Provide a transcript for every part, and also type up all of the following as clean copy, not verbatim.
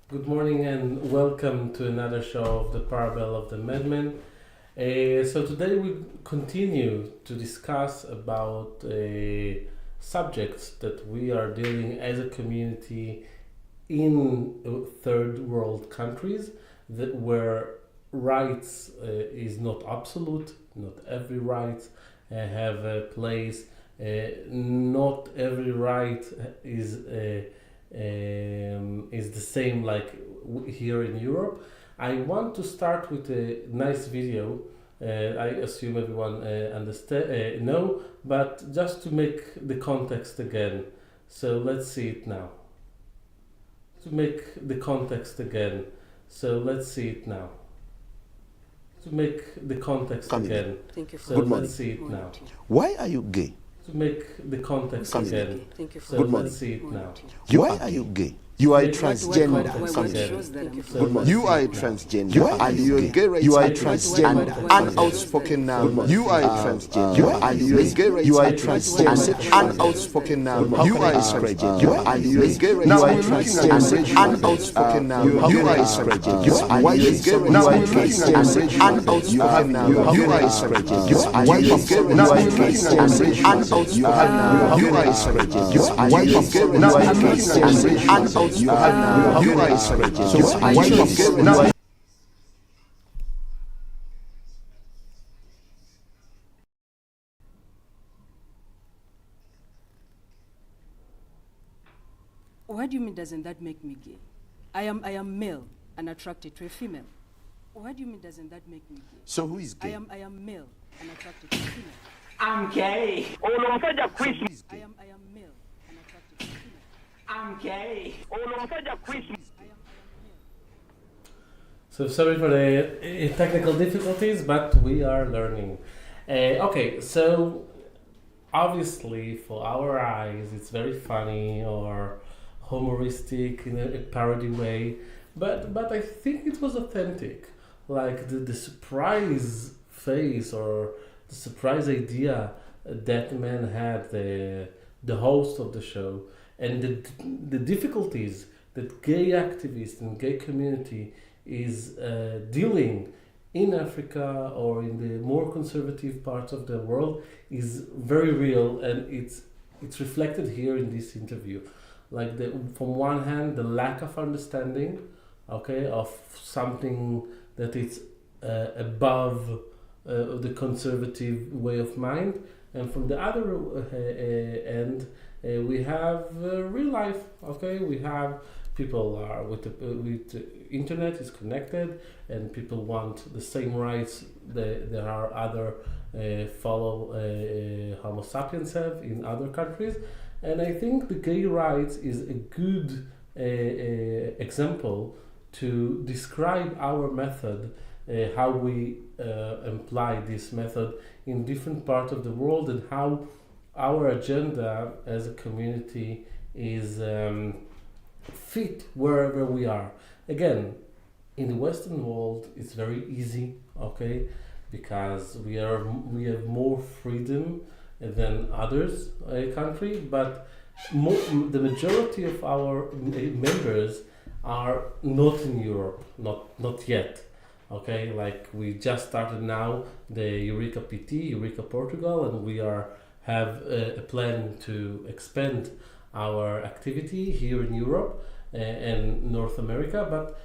Good morning and welcome to another show of the Parable of the Madman. So today we continue to discuss about subjects that we are dealing as a community in third world countries where rights is not absolute, not every right have a place, not every right is the same like here in Europe. I want to start with a nice video. I assume everyone know, but just to make the context again. So let's see it now. To make the context again. So let's see it now. To make the context Come again. Thank you. So Good morning. let's see it now. Why are you gay? To make the context Come again. Thank you. So Good morning. let's see it now. Why are you gay? You are a Make transgender. the context Come again. here. So let's You see are a it now. transgender and you're gay right. You are a transgender and outspoken now. You are a transgender and you're gay right. You are a transgender and outspoken now. You are a transgender and you're gay right. You are a transgender and outspoken now. You are a transgender. Why you gay right? Now we're looking at and outspoken now. You are a transgender. Why you gay right? Now we're looking at and outspoken now. You are a transgender. Why you gay right? Now we're looking at and outspoken now. You are a transgender. Why you gay right? Now What do you mean doesn't that make me gay? I am male and attracted to a female. What do you mean doesn't that make me gay? So who is I gay? am male and attracted to a female. I'm gay. Olomsaja Christmas. I am male and attracted to a female. I'm gay. Olomsaja Christmas. So sorry for the technical difficulties, but we are learning. Okay, so obviously for our eyes it's very funny or humoristic in a parody way, but I think it was authentic. Like the surprise face or the surprise idea that man had, the host of the show, and the difficulties that gay activists and gay community is dealing in Africa or in the more conservative parts of the world is very real, and it's reflected here in this interview. Like from one hand, the lack of understanding, okay, of something that is above the conservative way of mind, and from the other end, we have real life. Okay, we have people are with internet is connected, and people want the same rights that there are other fellow Homo sapiens have in other countries, and I think the gay rights is a good example to describe our method, how we apply this method in different parts of the world, and how our agenda as a community is fit wherever we are. Again, in the Western world, it's very easy, okay, because we have more freedom than others country, but the majority of our members are not in Europe, not yet. Okay, like we just started now the Eureka PT, Eureka Portugal, and we have a plan to expand our activity here in Europe and North America. But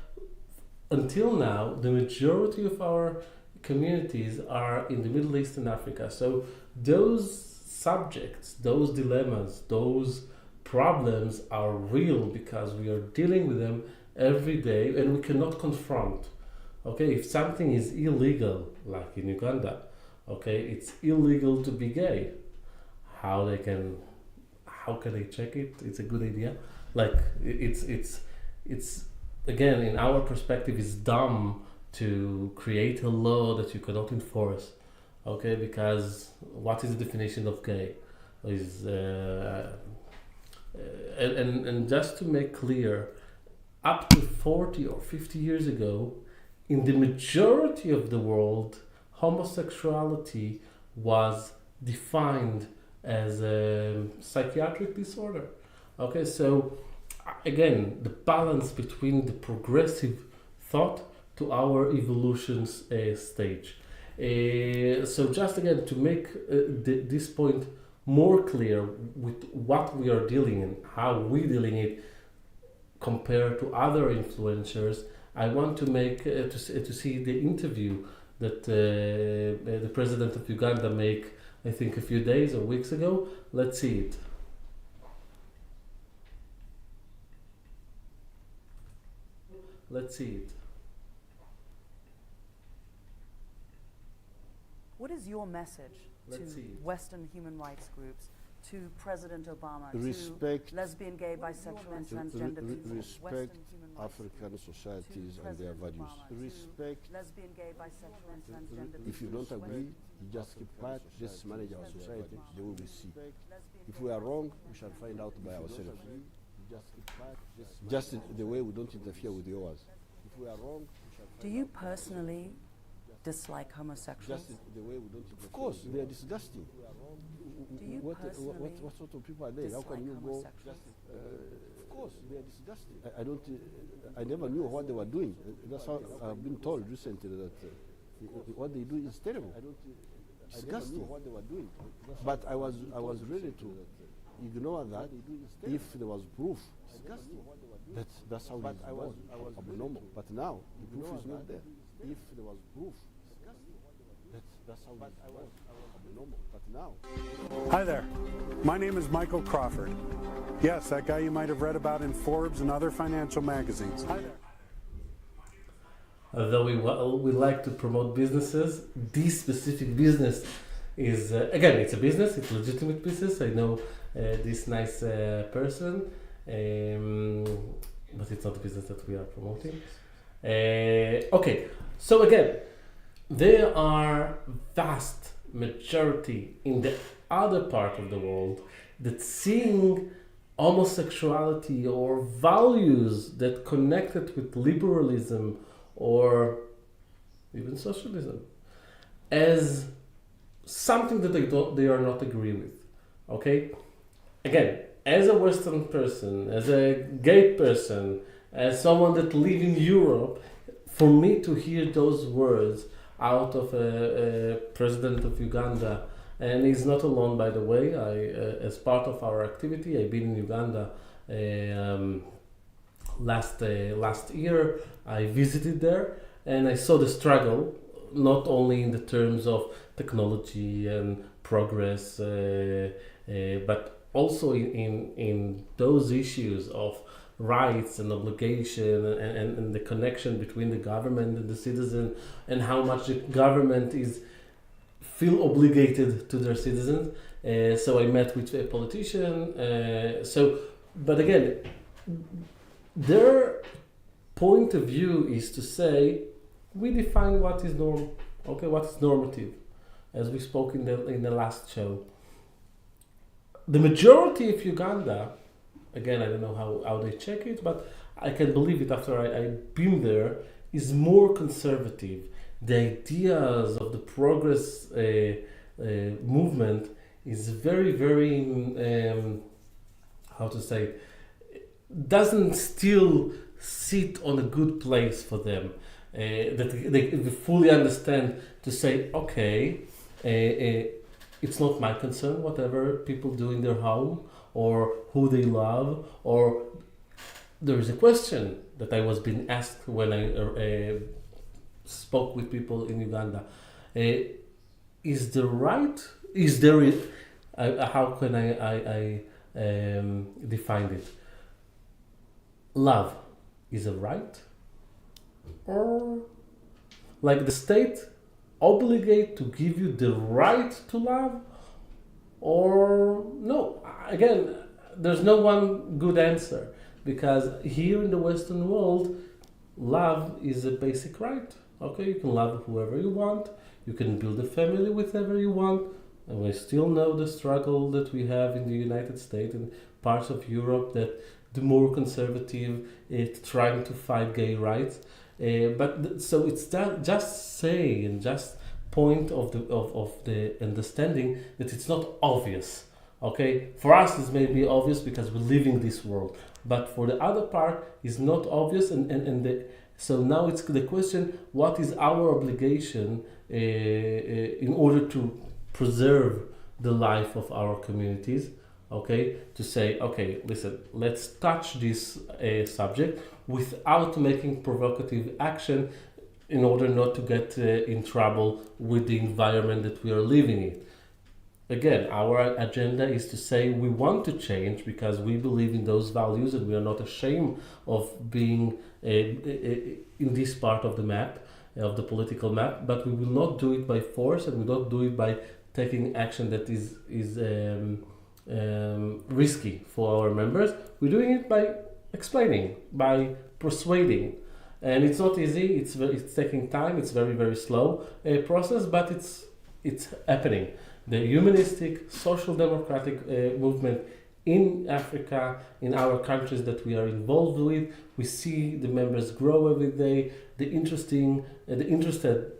until now, the majority of our communities are in the Middle East and Africa. So those subjects, those dilemmas, those problems are real because we are dealing with them every day, and we cannot confront. Okay, if something is illegal, like in Uganda, okay, it's illegal to be gay. How can they check it? It's a good idea. Like it's again, in our perspective, it's dumb to create a law that you cannot enforce. Okay, because what is the definition of gay? Is and just to make clear, up to 40 or 50 years ago, in the majority of the world, homosexuality was defined as a psychiatric disorder. Okay, so again, the balance between the progressive thought to our evolution stage. So just again to make this point more clear with what we are dealing and how we dealing it compared to other influencers, I want to make to see the interview that the president of Uganda make, I think a few days or weeks ago. Let's see it. Let's see it. What is your message Let's to see. Western human rights groups, to President Obama, Respect- to lesbian, gay, bisexual, and transgender people? Respect Western human rights African groups, societies to and their President values. Obama, to Respect. lesbian, gay, bisexual, and transgender people. If you don't agree, you just keep quiet. Just manage our society. They will see. If we are wrong, we shall find out by ourselves. Just keep quiet. Just the way we don't interfere with yours. If we are wrong, we shall find Do you personally dislike homosexuals? just the way we don't interfere. Of course, they are disgusting. Do you personally What sort of people are they? How dislike can you go? homosexuals? Of course, they are disgusting. I don't. I never knew what they were doing. That's how I've been told recently that what they do is terrible. Disgusting. What they were doing. But I was ready to ignore that if there was proof. That's how it was abnormal. But now the proof is not there. If there was proof. That's how it was abnormal. But now. Hi there. My name is Michael Crawford. Yes, that guy you might have read about in Forbes and other financial magazines. Hi there. Although we like to promote businesses, this specific business is, again, it's a business, it's a legitimate business. I know this nice person, but it's not the business that we are promoting. Okay, so again, there are vast majority in the other part of the world that seeing homosexuality or values that connected with liberalism or even socialism as something that they are not agree with. Okay, again, as a Western person, as a gay person, as someone that live in Europe, for me to hear those words out of a president of Uganda, and he's not alone, by the way. As part of our activity, I've been in Uganda last year. I visited there and I saw the struggle, not only in the terms of technology and progress, but also in those issues of rights and obligation and the connection between the government and the citizen, and how much the government feel obligated to their citizens. So I met with a politician. But again, their point of view is to say, we define what is normal, okay, what is normative, as we spoke in the last show. The majority of Uganda, again, I don't know how they check it, but I can believe it after I've been there, is more conservative. The ideas of the progress movement is very, very, how to say, doesn't still sit on a good place for them. That they fully understand to say, okay, it's not my concern, whatever people do in their home, or who they love, or there is a question that I was being asked when I spoke with people in Uganda. Is there how can I define it? Love is a right, or like the state obligate to give you the right to love, or no? Again, there's no one good answer, because here in the Western world, love is a basic right. Okay, you can love whoever you want, you can build a family with whoever you want, and we still know the struggle that we have in the United States and parts of Europe, that the more conservative trying to fight gay rights. So it's that just saying, just point of the understanding that it's not obvious. Okay, for us this may be obvious because we live in this world, but for the other part is not obvious, so now it's the question: what is our obligation in order to preserve the life of our communities? Okay, to say, okay, listen, let's touch this subject without making provocative action in order not to get in trouble with the environment that we are living in. Again, our agenda is to say we want to change because we believe in those values and we are not ashamed of being in this part of the map, of the political map, but we will not do it by force and we don't do it by taking action that is risky for our members. We're doing it by explaining, by persuading. And it's not easy, it's taking time, it's very, very slow process, but it's happening. The humanistic, social democratic movement in Africa, in our countries that we are involved with, we see the members grow every day. The interested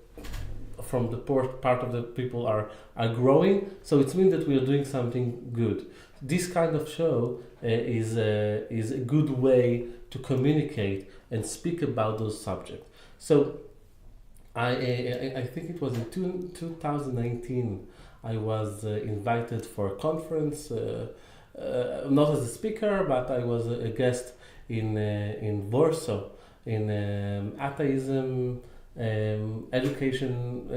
from the part of the people are growing. So it means that we are doing something good. This kind of show is a good way to communicate and speak about those subjects. So I think it was in 2019 I was invited for a conference, not as a speaker, but I was a guest in Warsaw, in atheism, education,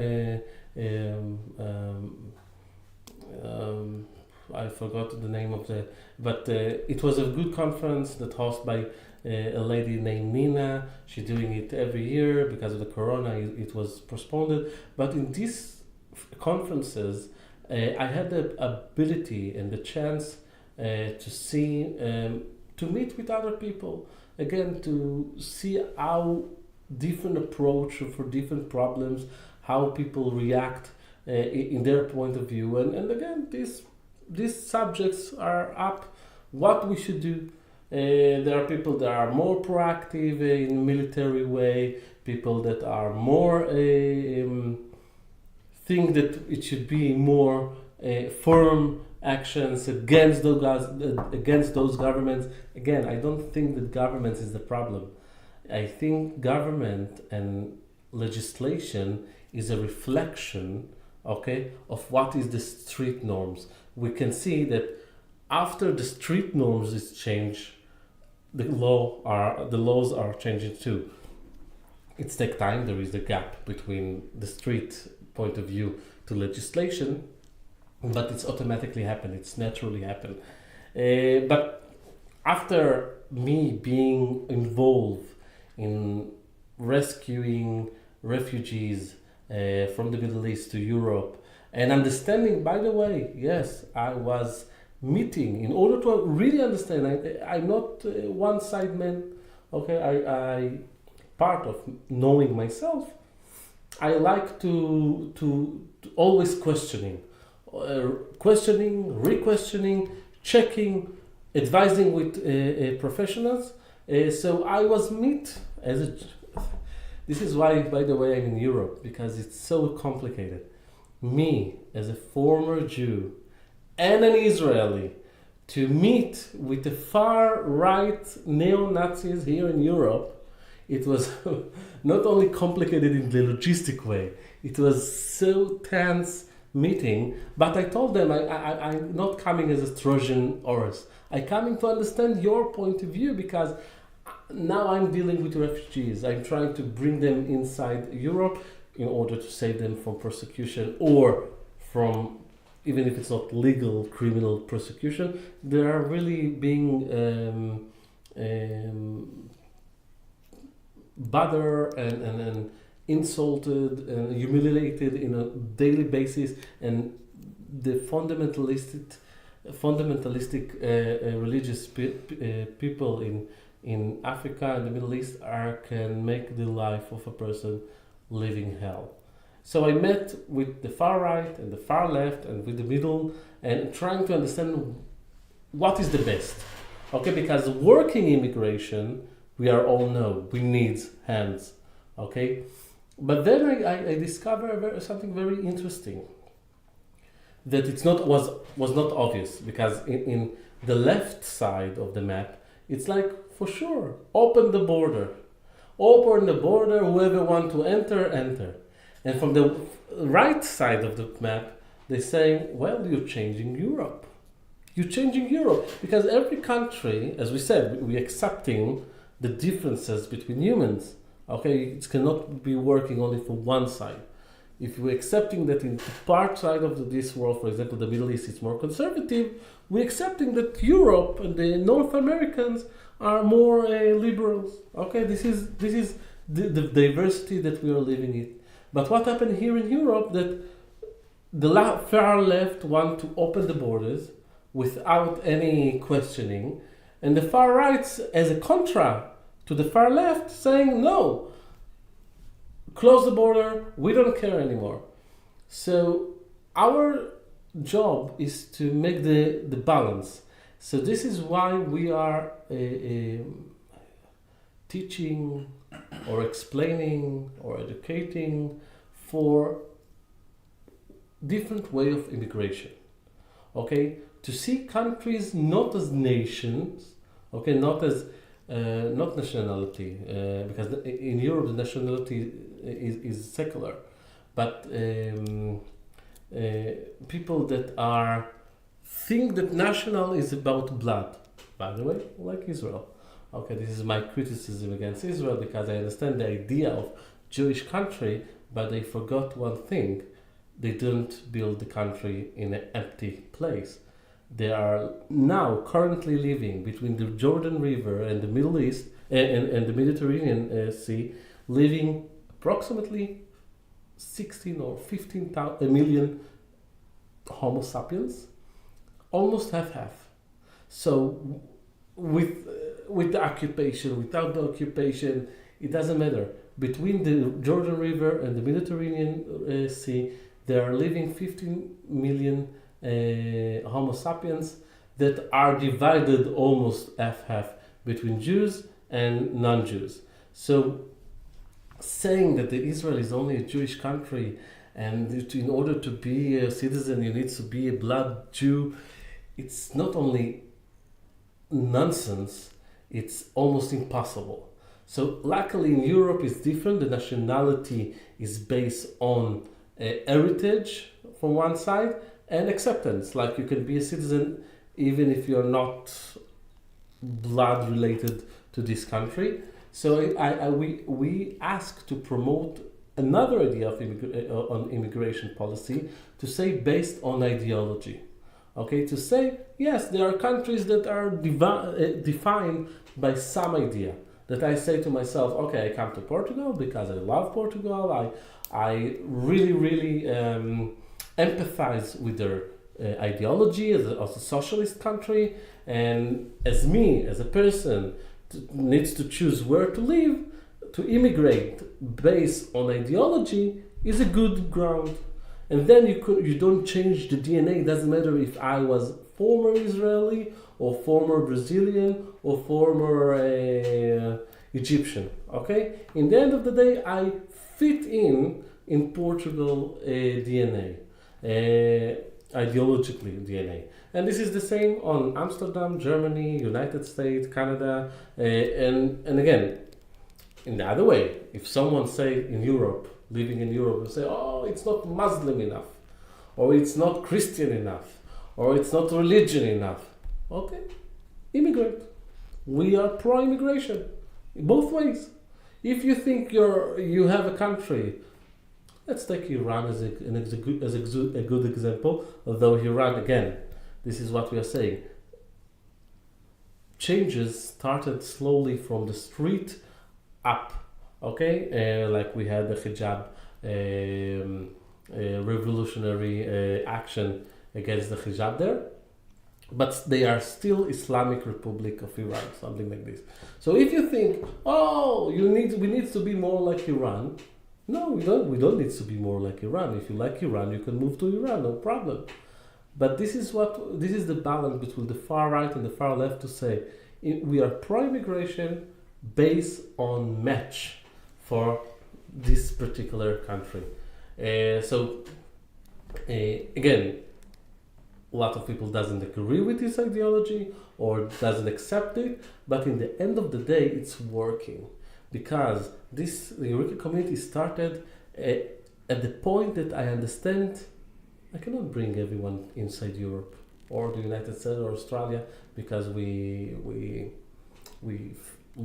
I forgot the name of but it was a good conference that hosted by a lady named Nina. She's doing it every year because of the corona, it was postponed. But in these conferences, I had the ability and the chance to see, to meet with other people, again, to see how different approach for different problems, how people react in their point of view. And again, these subjects are up, what we should do. There are people that are more proactive in a military way, people that are more think that it should be more firm actions against those governments. Again, I don't think that governments is the problem. I think government and legislation is a reflection, okay, of what is the street norms. We can see that after the street norms is changed, the laws are changing too. It takes time. There is a gap between the street point of view to legislation, but it's automatically happen. It's naturally happen. But after me being involved in rescuing refugees from the Middle East to Europe and understanding, by the way, yes, I was meeting in order to really understand. I'm not one side man. Okay, I part of knowing myself. I like to always questioning, re-questioning, checking, advising with professionals. So I was this is why, by the way, I'm in Europe, because it's so complicated. Me, as a former Jew and an Israeli, to meet with the far-right neo-Nazis here in Europe, it was not only complicated in the logistic way, it was so tense meeting, but I told them I'm not coming as a Trojan horse. I'm coming to understand your point of view, because now I'm dealing with refugees. I'm trying to bring them inside Europe in order to save them from persecution, or from, even if it's not legal, criminal persecution. They are really being bothered and insulted and humiliated in a daily basis, and the fundamentalistic religious people in Africa and the Middle East can make the life of a person living hell. So I met with the far right and the far left and with the middle, and trying to understand what is the best. Okay, because working immigration, we all know, we need hands. Okay, but then I discovered something very interesting. that it's not was not obvious, because in the left side of the map, it's like, for sure, open the border. Open the border, whoever want to enter, enter. And from the right side of the map, they're saying, well, you're changing Europe. You're changing Europe. Because every country, as we said, we're accepting the differences between humans. Okay, it cannot be working only for one side. If we're accepting that in part side of this world, for example, the Middle East is more conservative, we're accepting that Europe and the North Americans are more liberals. Okay, this is the diversity that we are living in. But what happened here in Europe, that the far left want to open the borders without any questioning, and the far right, as a contra to the far left, saying no, close the border, we don't care anymore. So our job is to make the balance. So this is why we are teaching or explaining or educating for different way of immigration. Okay, to see countries not as nations, okay, not as not nationality, because in Europe the nationality is secular, but people that are think that national is about blood. By the way, like Israel. Okay, this is my criticism against Israel, because I understand the idea of Jewish country, but they forgot one thing. They didn't build the country in an empty place. They are now currently living between the Jordan River and the Middle East and the Mediterranean Sea, living approximately 16 or 15 million Homo sapiens, almost half. So with the occupation, without the occupation, it doesn't matter. Between the Jordan River and the Mediterranean Sea, there are living 15 million Homo sapiens that are divided almost half between Jews and non-Jews. So saying that Israel is only a Jewish country, and in order to be a citizen you need to be a blood Jew, it's not only nonsense, it's almost impossible. So luckily in Europe it's different. The nationality is based on heritage from one side and acceptance. Like, you can be a citizen even if you're not blood related to this country. So we ask to promote another idea of on immigration policy, to say based on ideology. Okay, to say yes, there are countries that are defined by some idea. That I say to myself, okay, I come to Portugal because I love Portugal. I really empathize with their ideology as a socialist country, and as me, as a person, needs to choose where to live, to immigrate based on ideology is a good ground. And then you don't change the DNA. It doesn't matter if I was former Israeli or former Brazilian or former Egyptian. Okay? In the end of the day, I fit in Portugal DNA, ideologically DNA. And this is the same on Amsterdam, Germany, United States, Canada, and again, in the other way, if someone say in Europe, living in Europe, and say, oh, it's not Muslim enough, or it's not Christian enough, or it's not religion enough. Okay, immigrate. We are pro-immigration, both ways. If you think you have a country, let's take Iran as a good example, although Iran, again, this is what we are saying. Changes started slowly from the street up, okay? Like we had the hijab revolutionary action against the hijab there, but they are still Islamic Republic of Iran, something like this. So if you think, oh, we need to be more like Iran, no, we don't need to be more like Iran. If you like Iran, you can move to Iran, no problem. But this is the balance between the far right and the far left, to say we are pro-immigration based on match for this particular country. Again, a lot of people doesn't agree with this ideology or doesn't accept it, but in the end of the day, it's working because the Eureka community started at the point that I understand I cannot bring everyone inside Europe or the United States or Australia because we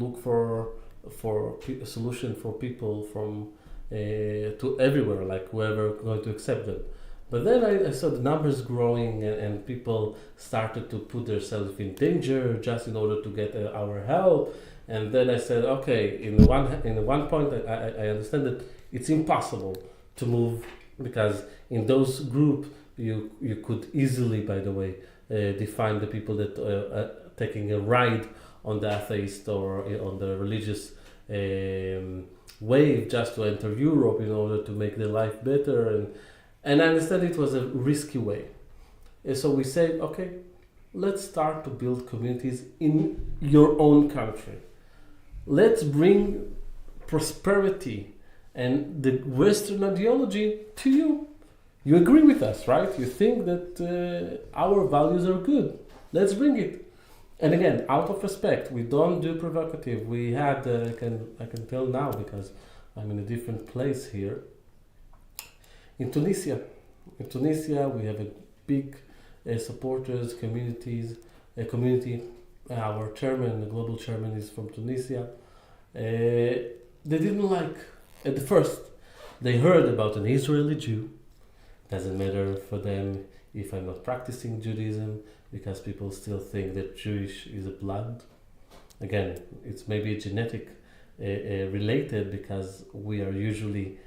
look for a solution for people from to everywhere, like whoever going to accept them. But then I saw the numbers growing and people started to put themselves in danger just in order to get our help. And then I said, okay, in one point I understand that it's impossible to move because in those groups you could easily, by the way, define the people that are taking a ride on the atheist or on the religious wave just to enter Europe in order to make their life better. And I understand it was a risky way. And so we said, okay, let's start to build communities in your own country. Let's bring prosperity and the Western ideology to you. You agree with us, right? You think that our values are good. Let's bring it. And again, out of respect, we don't do provocative. We had, I can tell now because I'm in a different place here. In Tunisia, we have a big supporters community. Our chairman, the global chairman, is from Tunisia. They didn't like at the first. They heard about an Israeli Jew. Doesn't matter for them if I'm not practicing Judaism because people still think that Jewish is a blood. Again, it's maybe genetic related because we are usually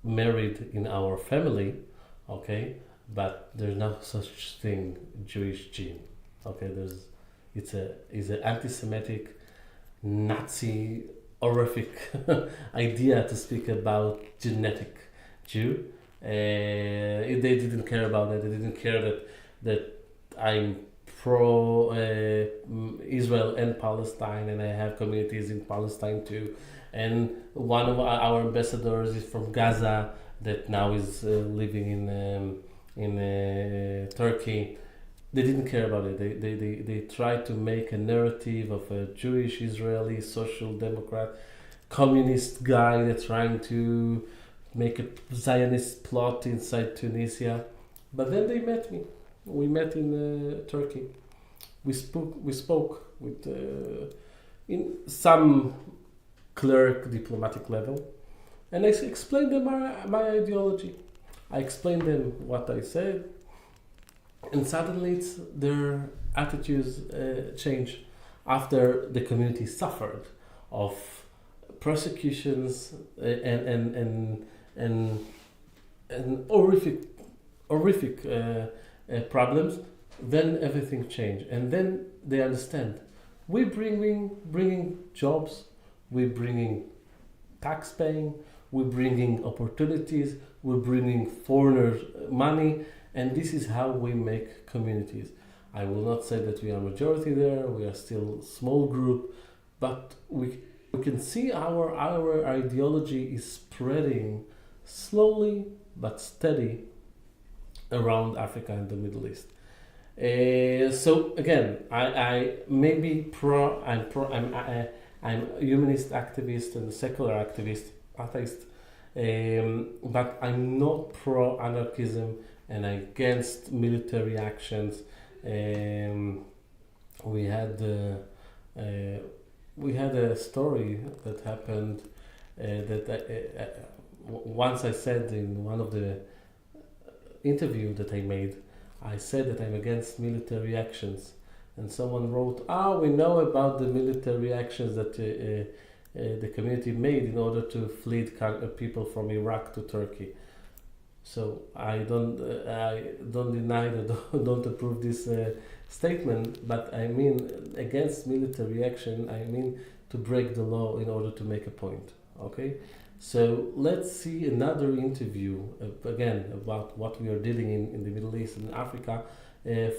married in our family, okay, but there's no such thing Jewish gene, okay. It's an anti-Semitic, Nazi, horrific idea to speak about genetic Jew. They didn't care about it. They didn't care that I'm pro Israel and Palestine, and I have communities in Palestine too. And one of our ambassadors is from Gaza that now is living in Turkey. They didn't care about it. They tried to make a narrative of a Jewish Israeli social democrat communist guy that's trying to make a Zionist plot inside Tunisia. But then they met me. We met in Turkey. We spoke with in some clerk diplomatic level, and I explained them my ideology. I explained them what I said, and suddenly their attitudes change after the community suffered of persecutions and horrific problems. Then everything changed, and then they understand. We're bringing jobs. We're bringing tax paying, we're bringing opportunities, we're bringing foreigners money, and this is how we make communities. I will not say that we are majority there, we are still a small group, but we can see our ideology is spreading slowly but steady around Africa and the Middle East. So again, I may be I'm a humanist activist and a secular activist, atheist, but I'm not pro-anarchism and against military actions. We had a story that happened once I said in one of the interview that I made, I said that I'm against military actions. And someone wrote, we know about the military actions that the community made in order to flee people from Iraq to Turkey. So I don't deny that, don't approve this statement, but I mean against military action, I mean to break the law in order to make a point, okay? So let's see another interview, again, about what we are dealing in the Middle East and Africa,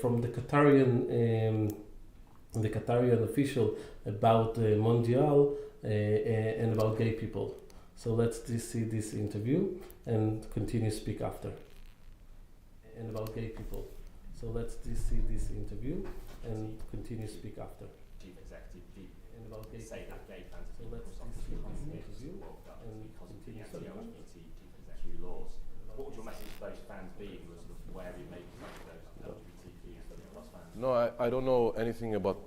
from the Qatarian official about Mondial and about gay people. So let's see this interview and continue speak after. And about gay people. So let's see this interview and continue to speak after. Chief Executive, And about gay say that gay fans So are let's equal see this interview interview and because of the continue. anti-LGBT Chief Executive laws. What would your message to those fans be who are sort of wary of making fun of those LGBTQ+ fans? No, I don't know anything about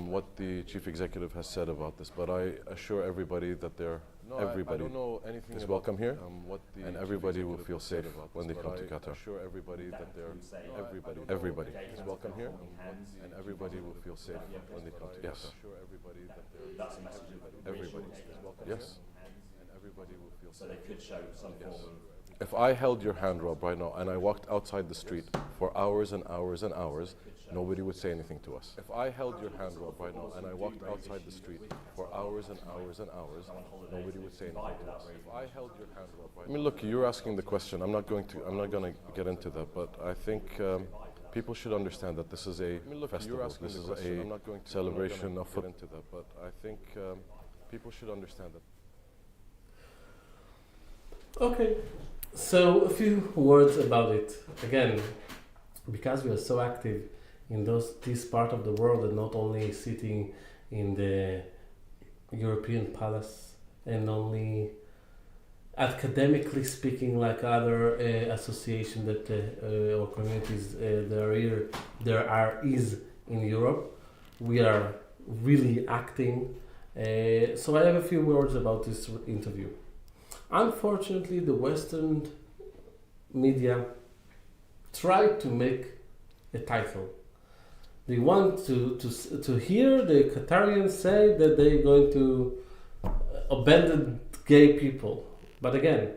what the chief executive has said about this, but I assure everybody that everybody is welcome here, and everybody will feel safe when they come to Qatar. I assure everybody that everybody is welcome here, and everybody will feel safe when they come to Qatar. That's a message of Everybody is welcome. Yes, and everybody will feel so safe. they could show some form of. If I held your hand, Rob, right now, and I walked outside the street for hours and hours and hours, nobody would say anything to us. If I held your hand, Rob, right now, and I walked outside the street for hours and hours and hours, nobody would say anything to us. If I held your hand, Rob, right now. I mean, look, you're asking the question. I'm not going to get into that, but I think people should understand that this is a festival. This is a celebration of football. Into that, but I think people should understand that. Okay, so a few words about it. Again, because we are so active in this part of the world and not only sitting in the European palace and only academically speaking like other associations that or communities there is in Europe, we are really acting. So I have a few words about this interview. Unfortunately, the Western media tried to make a title. They want to hear the Qatarians say that they're going to abandon gay people. But again,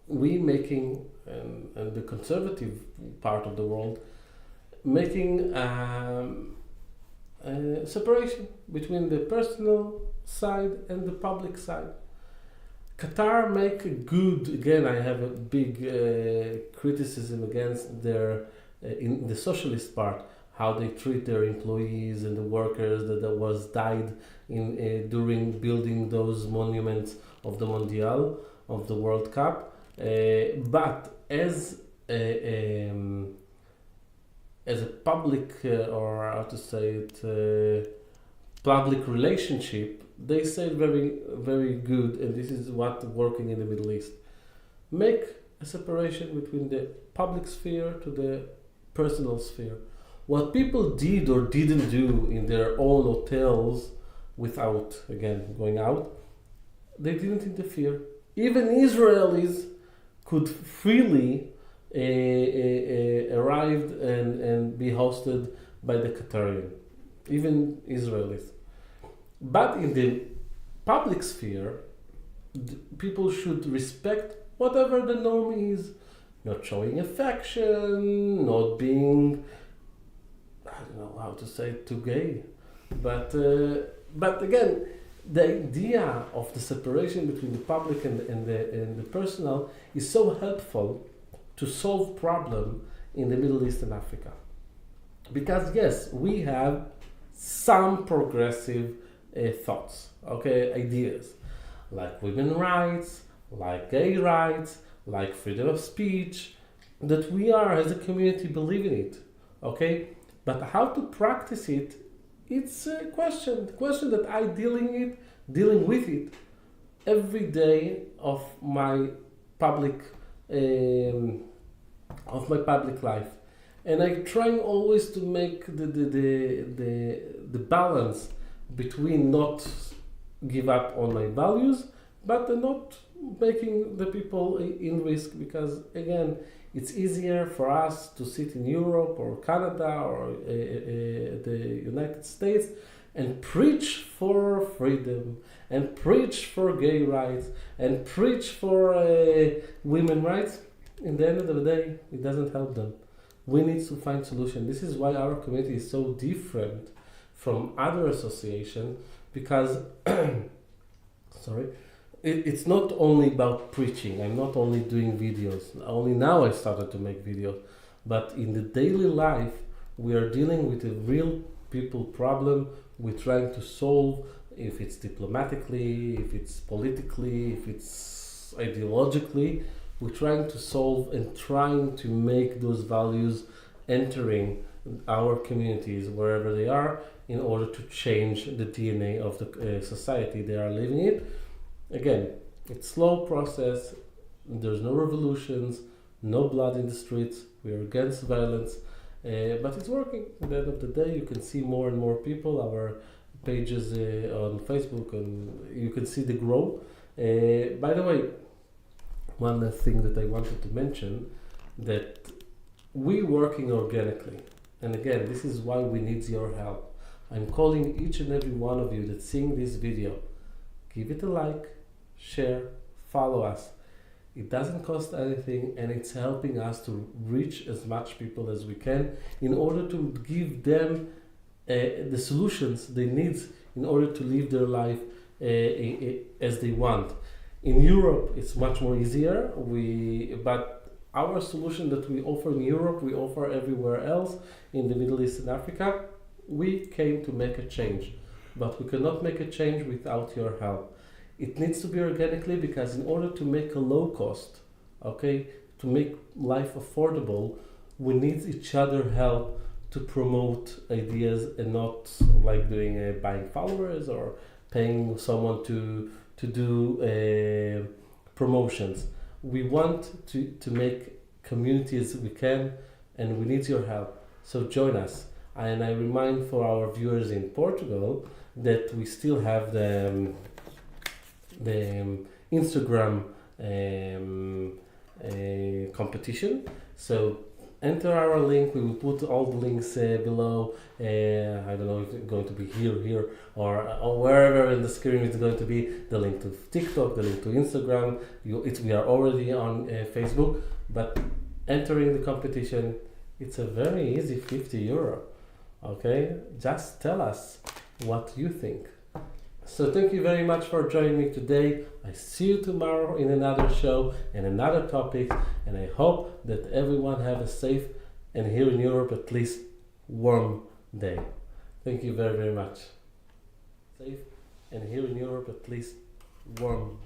we making, and the conservative part of the world, making a separation between the personal side and the public side. Qatar make a good, again I have a big criticism against their, in the socialist part, how they treat their employees and the workers that was died in during building those monuments of the Mondial, of the World Cup. But as a public, or how to say it, public relationship, they say very, very good, and this is what working in the Middle East. Make a separation between the public sphere to the personal sphere. What people did or didn't do in their own hotels without, again, going out, they didn't interfere. Even Israelis could freely arrive and be hosted by the Qatarian. Even Israelis. But in the public sphere, people should respect whatever the norm is. Not showing affection, not being, I don't know how to say it, too gay. But again, the idea of the separation between the public and the personal is so helpful to solve problem in the Middle East and Africa. Because yes, we have some progressive thoughts, okay, ideas, like women's rights, like gay rights, like freedom of speech, that we are as a community believe in it, okay? But how to practice it, it's a question that I dealing with it every day of my public life, and I try always to make the balance between not give up on my values, but not making the people in risk, because again, it's easier for us to sit in Europe or Canada or the United States and preach for freedom and preach for gay rights and preach for women's rights. In the end of the day, it doesn't help them. We need to find solution. This is why our community is so different from other associations, because it's not only about preaching. I'm not only doing videos. Only now I started to make videos, but in the daily life we are dealing with a real people problem. We're trying to solve, if it's diplomatically, if it's politically, if it's ideologically. we're trying to solve and trying to make those values entering our communities wherever they are in order to change the DNA of the society they are living in. Again, it's slow process. There's no revolutions, no blood in the streets. We are against violence, but it's working. At the end of the day, you can see more and more people. Our pages on Facebook, and you can see the grow. By the way, one last thing that I wanted to mention, that we working organically. And again, this is why we need your help. I'm calling each and every one of you that's seeing this video. Give it a like, share, follow us. It doesn't cost anything, and it's helping us to reach as much people as we can in order to give them the solutions they need in order to live their life as they want. In Europe, it's much more easier. But our solution that we offer in Europe, we offer everywhere else in the Middle East and Africa. We came to make a change, but we cannot make a change without your help. It needs to be organically, because in order to make a low cost, okay, to make life affordable, we need each other help to promote ideas, and not like doing buying followers or paying someone to do promotions. We want to make community as we can, and we need your help. So join us. And I remind for our viewers in Portugal that we still have the Instagram competition. So enter our link. We will put all the links below. I don't know if it's going to be here, or wherever in the screen it's going to be. The link to TikTok, the link to Instagram. We are already on Facebook, but entering the competition, it's a very easy €50. Okay, just tell us what you think. So thank you very much for joining me today. I see you tomorrow in another show and another topic, and I hope that everyone have a safe, and here in Europe at least, warm day. Thank you very, very much. Safe, and here in Europe at least, warm